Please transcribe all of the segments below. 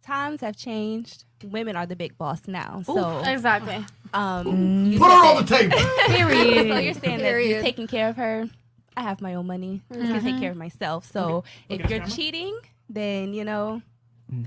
Times have changed. Women are the big boss now. So exactly. Put her on the table. Period. So you're saying that you're taking care of her. I have my own money. I can take care of myself. So if you're cheating, then, you know,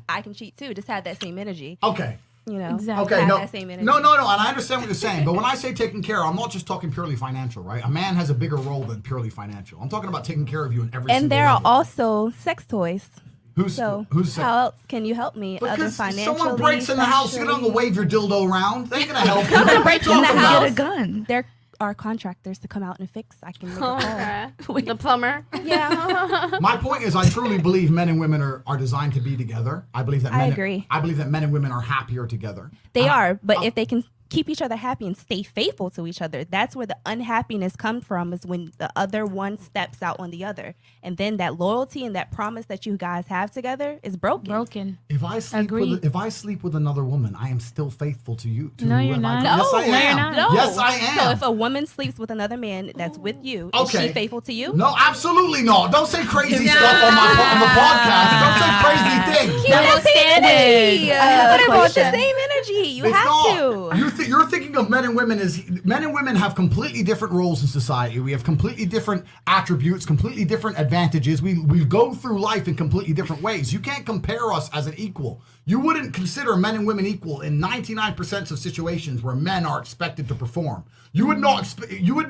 I can cheat too. Just have that same energy. Okay. You know, Okay, have no, that same energy. no, and I understand what you're saying, but when I say taking care, I'm not just talking purely financial, right? A man has a bigger role than purely financial. I'm talking about taking care of you in every And single there are level. also sex toys. Who's So sex? how else can you help me? Other Because financially, someone breaks in the house, you're not gonna wave your dildo around. They ain't gonna help you. Someone breaks in the Talk house. about- Get a gun. There are contractors to come out and fix. I can make a call. The plumber. Yeah. My point is, I truly believe men and women are designed to be together. I believe that I men. agree. I believe that men and women are happier together. They are, but if they can keep each other happy and stay faithful to each other, that's where the unhappiness comes from, is when the other one steps out on the other. And then that loyalty and that promise that you guys have together is broken. If I sleep with another woman, I am still faithful to you. To No, you're whoever I not. go. Yes, I am. No. Yes, I am. So if a woman sleeps with another man that's with you, is she faithful to you? No, absolutely not. Don't say crazy stuff on the podcast. Don't say crazy things. You have the same energy. have a Put the question. same energy. You It's have not. to. You're thinking of men and women as men and women have completely different roles in society. We have completely different attributes, completely different advantages. We go through life in completely different ways. You can't compare us as an equal. You wouldn't consider men and women equal in 99% of situations where men are expected to perform. You would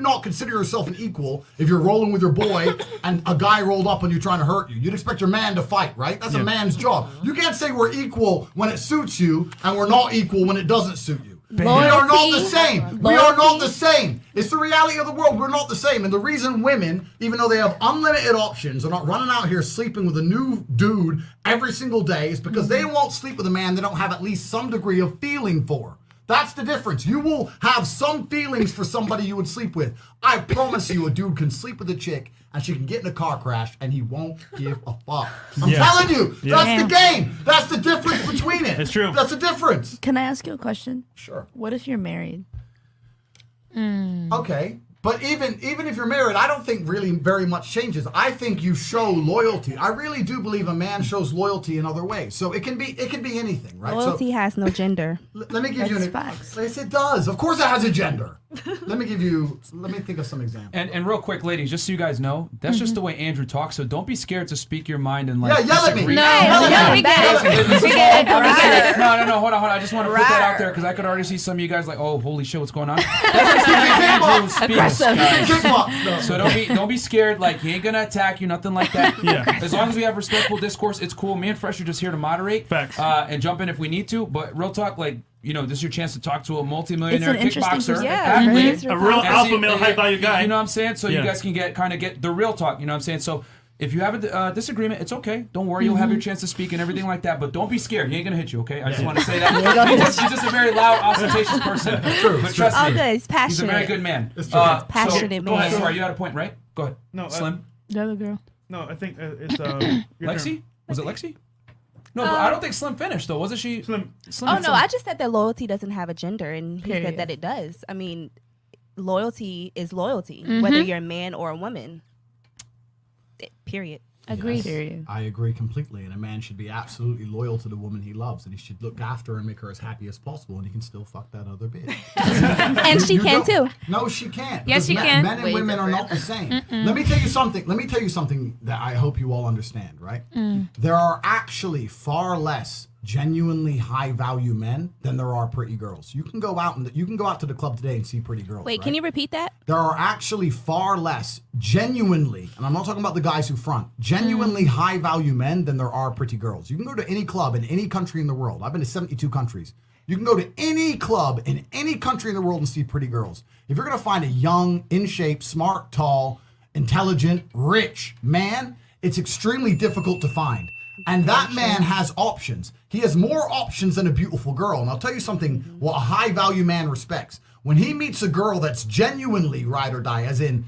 not consider yourself an equal if you're rolling with your boy and a guy rolled up on you trying to hurt you. You'd expect your man to fight, right? That's a man's job. You can't say we're equal when it suits you and we're not equal when it doesn't suit you. We are not the same. We are not the same. It's the reality of the world. We're not the same. And the reason women, even though they have unlimited options, are not running out here sleeping with a new dude every single day is because they won't sleep with a man they don't have at least some degree of feeling for. That's the difference. You will have some feelings for somebody you would sleep with. I promise you, a dude can sleep with a chick and she can get in a car crash and he won't give a fuck. I'm telling you, that's the game. That's the difference between it. It's true. That's the difference. Can I ask you a question? Sure. What if you're married? Okay. But even if you're married, I don't think really very much changes. I think you show loyalty. I really do believe a man shows loyalty in other ways. So it can be anything, right? Loyalty has no gender. Let me give you an facts. Yes, it does. Of course it has a gender. Let me think of some examples. And real quick, ladies, just so you guys know, that's just the way Andrew talks. So don't be scared to speak your mind and Yeah, yell at me. disagree. we get it. No, hold on. I just want to put that out there because I could already see some of you guys like, oh, holy shit, what's going on? That's just the way Andrew speaks, guys. So don't be scared. Like, he ain't gonna attack you, nothing like that. Yeah. As long as we have respectful discourse, it's cool. Me and Fresh are just here to moderate. Facts. And jump in if we need to. But real talk, like, you know, this is your chance to talk to a multimillionaire It's an interesting kickboxer, perspective. athlete, A real and alpha see- male, high value guy. You know what I'm saying? So Yeah. you guys can get the real talk. You know what I'm saying? So if you have a disagreement, it's okay. Don't worry, you'll have your chance to speak and everything like that. But don't be scared. He ain't gonna hit you, okay? I just want to say that. He's just a very loud, ostentatious person. True. But trust Oh, me, good. He's he's a passionate. very good man. Passionate Go ahead, man. sorry, you had a point, right? Go ahead. No, Slim. The other girl. No, I think it's your Lexi? turn. Was it Lexi? No, but I don't think Slim finished though. Wasn't she? Slim. Oh no, I just said that loyalty doesn't have a gender, and he Period. said that it does. I mean, loyalty is loyalty, whether you're a man or a woman. Period. Agreed. Yes, I agree completely. And a man should be absolutely loyal to the woman he loves, and he should look after her and make her as happy as possible, and he can still fuck that other bitch. And she can too. No, she can't. Yes, because she can. Men and women are not the same. Let me tell you something that I hope you all understand, right? There are actually far less genuinely high value men than there are pretty girls. You can go out to the club today and see pretty girls. Wait, right? can you repeat that? There are actually far less genuinely, and I'm not talking about the guys who front, genuinely high value men than there are pretty girls. You can go to any club in any country in the world. I've been to 72 countries. You can go to any club in any country in the world and see pretty girls. If you're going to find a young, in shape, smart, tall, intelligent, rich man, it's extremely difficult to find. And that man has options. He has more options than a beautiful girl. And I'll tell you something, what a high value man respects. When he meets a girl that's genuinely ride or die, as in,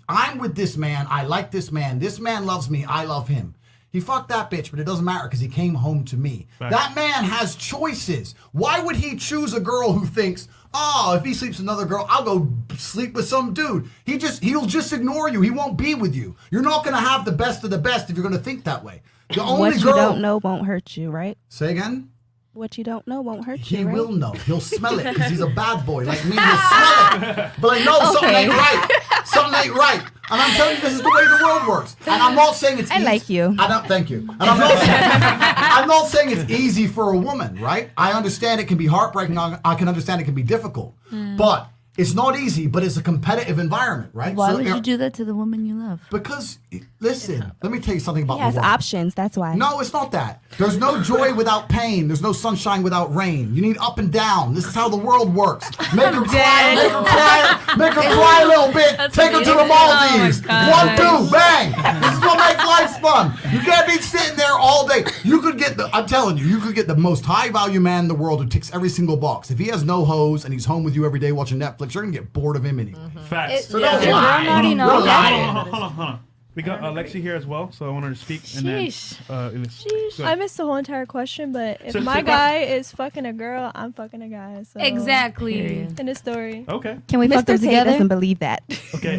I'm with this man, I like this man loves me, I love him. He fucked that bitch, but it doesn't matter because he came home to me. Right. That man has choices. Why would he choose a girl who thinks, Oh, if he sleeps with another girl, I'll go sleep with some dude. He'll just ignore you. He won't be with you. You're not gonna have the best of the best if you're gonna think that way. The only What you girl. don't know won't hurt you, right? Say again. What you don't know won't hurt He you, right? will know. He'll smell it because he's a bad boy like me. He'll smell it. But I know something ain't right. Something ain't right. And I'm telling you, this is the way the world works. And I'm not saying it's easy. I like you. I don't. Thank you. And I'm not saying it's easy for a woman, right? I understand it can be heartbreaking. I can understand it can be difficult. But it's not easy, but it's a competitive environment, right? Why So, would you do that to the woman you love? Because, listen, let me tell you something about He the has world. options. That's why. No, it's not that. There's no joy without pain. There's no sunshine without rain. You need up and down. This is how the world works. Make her cry, make her cry, make her cry a little bit. Take her to the Maldives. Oh 1, 2, bang. This is what makes life fun. You can't be sitting there all day. You could get I'm telling you, you could get the most high value man in the world who ticks every single box. If he has no hose and he's home with you every day watching Netflix, you're gonna get bored of him anyway. Facts. So Yeah. don't You're lie. naughty, no. You're Hold lying. on, hold on. We got Alexi here as well, so I want her to speak. And then, Sheesh. Go I ahead. missed the whole entire question, but if So- my so- guy is fucking a girl, I'm fucking a guy. So Exactly. Period. In the story. Okay. Can we fuck Mr. them Tate together? doesn't believe that. Okay.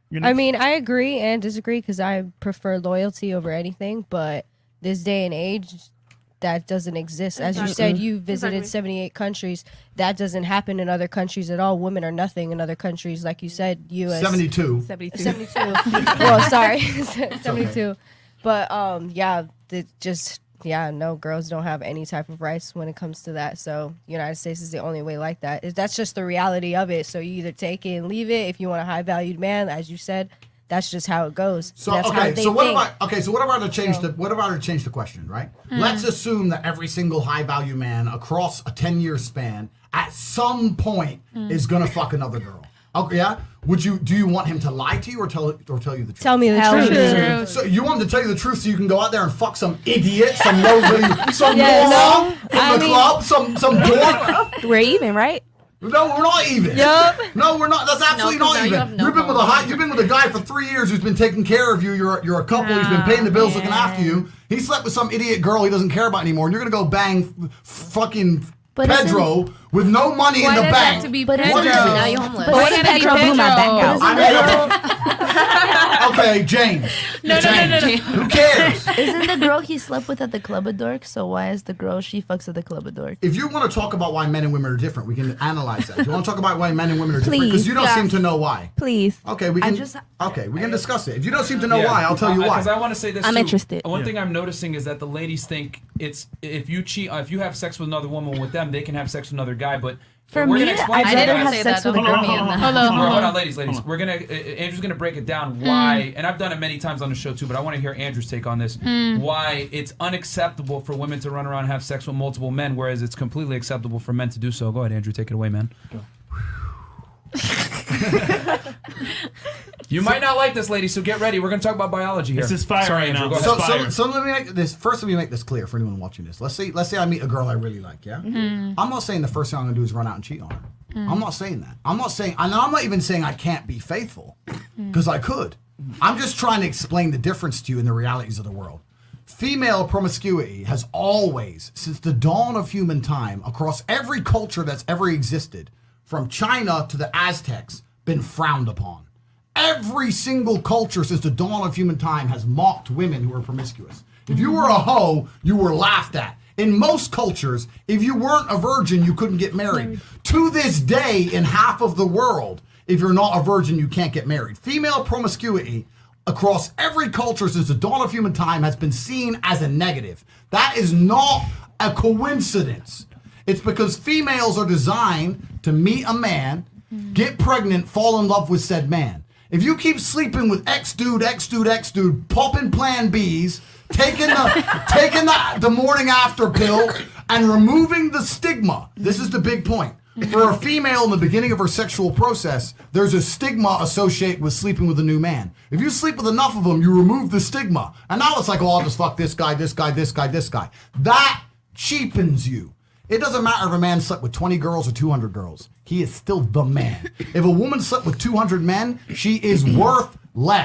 You're I next. mean, I agree and disagree because I prefer loyalty over anything, but this day and age, that doesn't exist. As you said, you visited 78 countries. That doesn't happen in other countries at all. Women are nothing in other countries. Like you said, U.S. 72. 72. Well, sorry. 72. But, no, girls don't have any type of rights when it comes to that. So United States is the only way like that. That's just the reality of it. So you either take it and leave it. If you want a high valued man, as you said, that's just how it goes. So that's how okay, they so what think. about to change the question, right? Let's assume that every single high value man across a 10-year span at some point is gonna fuck another girl. Okay, yeah. Do you want him to lie to you or tell you the truth? Tell me the Tell me truth. the Truth. So you want him to tell you the truth so you can go out there and fuck some idiot, some nobody, some Yeah, moron no, from I the mean- club, some dork. We're even, right? No, we're not even. Yup. No, we're not. That's absolutely No, 'cause not now you even. have no You've been with a guy for 3 years who's been taking care of you. You're a couple. He's been paying the bills, looking after you. He slept with some idiot girl he doesn't care about anymore, and you're gonna go bang fucking But Pedro with no money Why in the does it bank. have to be But Pedro? isn't What is it? Now you homeless. But What Why if gotta be Pedro blew my bank Pedro? out? Okay, James. No. Who cares? Isn't the girl he slept with at the Club of Dork? So why is the girl she fucks at the Club of Dork? If you want to talk about why men and women are different, we can analyze that. If you want to talk about why men and women are different, because Please. you don't seem to know why. Please. Okay, we can. We can discuss it. If you don't seem to know why, I'll tell you why. Because I want to say this. I'm too. interested. One thing I'm noticing is that the ladies think it's if you cheat, if you have sex with another woman with them, they can have sex with another guy. But For we're me, gonna explain I'd to rather you have guys. sex with a Hold on, girl. hold on, Hold on. Hold on, ladies. We're gonna. Andrew's gonna break it down why, and I've done it many times on the show too. But I want to hear Andrew's take on this. Why it's unacceptable for women to run around and have sex with multiple men, whereas it's completely acceptable for men to do so. Go ahead, Andrew. Take it away, man. You might not like this, lady, so get ready. We're gonna talk about biology here. This is fire Sorry, right Andrew. now. Go ahead. So- So let me make this first. Let me make this clear for anyone watching this. Let's say I meet a girl I really like. Yeah, I'm not saying the first thing I'm gonna do is run out and cheat on her. I'm not saying that. I'm not even saying I can't be faithful, because I could. I'm just trying to explain the difference to you in the realities of the world. Female promiscuity has always, since the dawn of human time, across every culture that's ever existed, from China to the Aztecs, been frowned upon. Every single culture since the dawn of human time has mocked women who are promiscuous. If you were a hoe, you were laughed at. In most cultures, if you weren't a virgin, you couldn't get married. To this day, in half of the world, if you're not a virgin, you can't get married. Female promiscuity across every culture since the dawn of human time has been seen as a negative. That is not a coincidence. It's because females are designed to meet a man, get pregnant, fall in love with said man. If you keep sleeping with X dude, popping Plan Bs, taking the morning after pill, and removing the stigma, this is the big point. For a female in the beginning of her sexual process, there's a stigma associated with sleeping with a new man. If you sleep with enough of them, you remove the stigma. And now it's like, oh, I'll just fuck this guy. That cheapens you. It doesn't matter if a man slept with 20 girls or 200 girls. He is still the man. If a woman slept with 200 men, she is worth less.